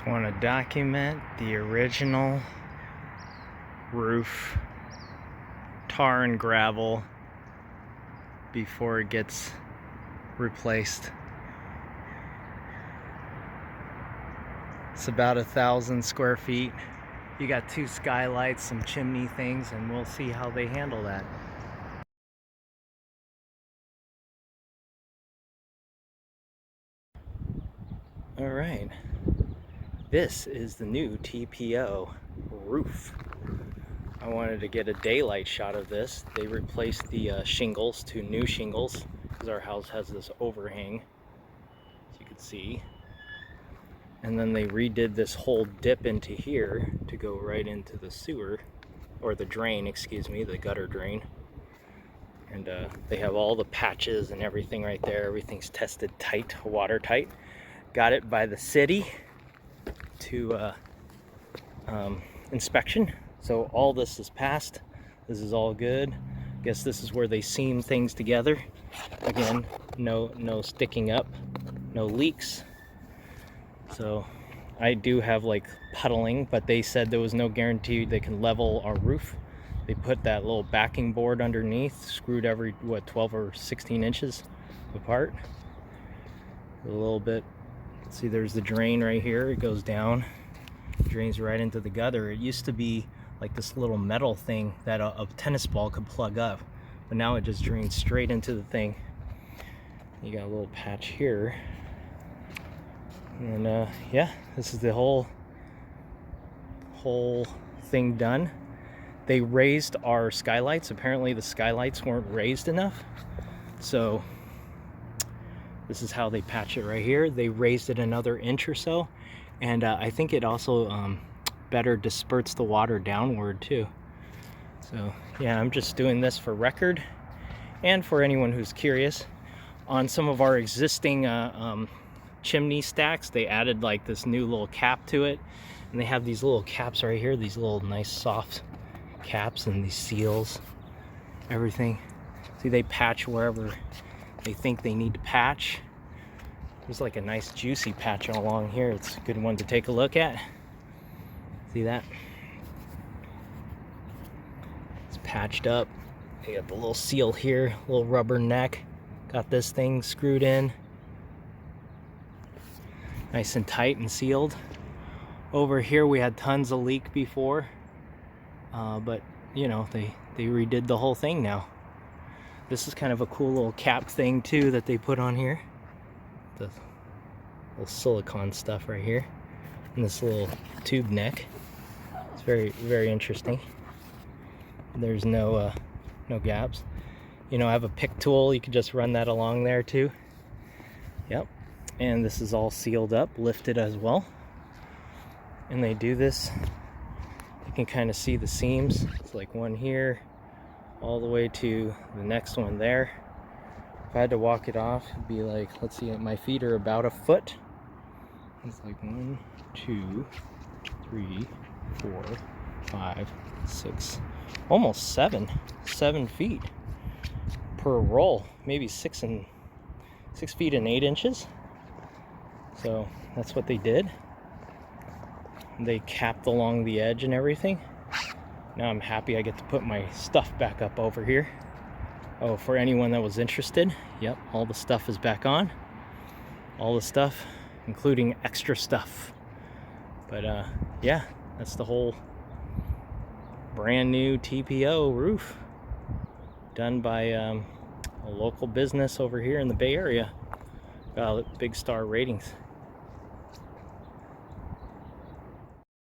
Just want to document the original roof, tar and gravel, before it gets replaced. It's about 1,000 square feet. You got 2 skylights, some chimney things, and we'll see how they handle that. All right, this is the new TPO roof. I wanted to get a daylight shot of this. They replaced the shingles to new shingles because our house has this overhang, as you can see. And then they redid this whole dip into here to go right into the sewer, or the drain, excuse me, the gutter drain. And they have all the patches and everything right there. Everything's tested tight, watertight. Got it by the city to inspection. So all this is passed. This is all good. Guess this is where they seam things together. Again, no sticking up, no leaks. So I do have like puddling, but they said there was no guarantee they can level our roof. They put that little backing board underneath, screwed every, 12 or 16 inches apart. A little bit. See, there's the drain right here. It goes down, drains right into the gutter. It used to be like this little metal thing that a tennis ball could plug up, but now it just drains straight into the thing. You got a little patch here. And yeah, this is the whole thing done. They raised our skylights. Apparently the skylights weren't raised enough, so this is how they patch it right here. They raised it another inch or so, and I think it also better disperses the water downward too. So yeah, I'm just doing this for record and for anyone who's curious. On some of our existing chimney stacks, they added like this new little cap to it, and they have these little caps right here, these little nice soft caps, and these seals, everything. See, they patch wherever they think they need to patch. There's like a nice juicy patch along here. It's a good one to take a look at. See that? It's patched up. They got the little seal here, little rubber neck. Got this thing screwed in, nice and tight and sealed. Over here we had tons of leak before, but you know, they redid the whole thing now. This is kind of a cool little cap thing too that they put on here. The little silicone stuff right here, and this little tube neck. It's very, very interesting. There's no gaps. You know, I have a pick tool. You could just run that along there too. Yep. And this is all sealed up, lifted as well. And they do this. You can kind of see the seams. It's like one here, all the way to the next one there. If I had to walk it off, it'd be like, let's see, my feet are about a foot. It's like 1, 2, 3, 4, 5, 6, almost 7 feet per roll, maybe 6 feet and 8 inches. So that's what they did. They capped along the edge and everything. Now I'm happy I get to put my stuff back up over here. Oh, for anyone that was interested, yep, all the stuff is back on. All the stuff, including extra stuff. But yeah, that's the whole brand new TPO roof, done by a local business over here in the Bay Area. Got big star ratings.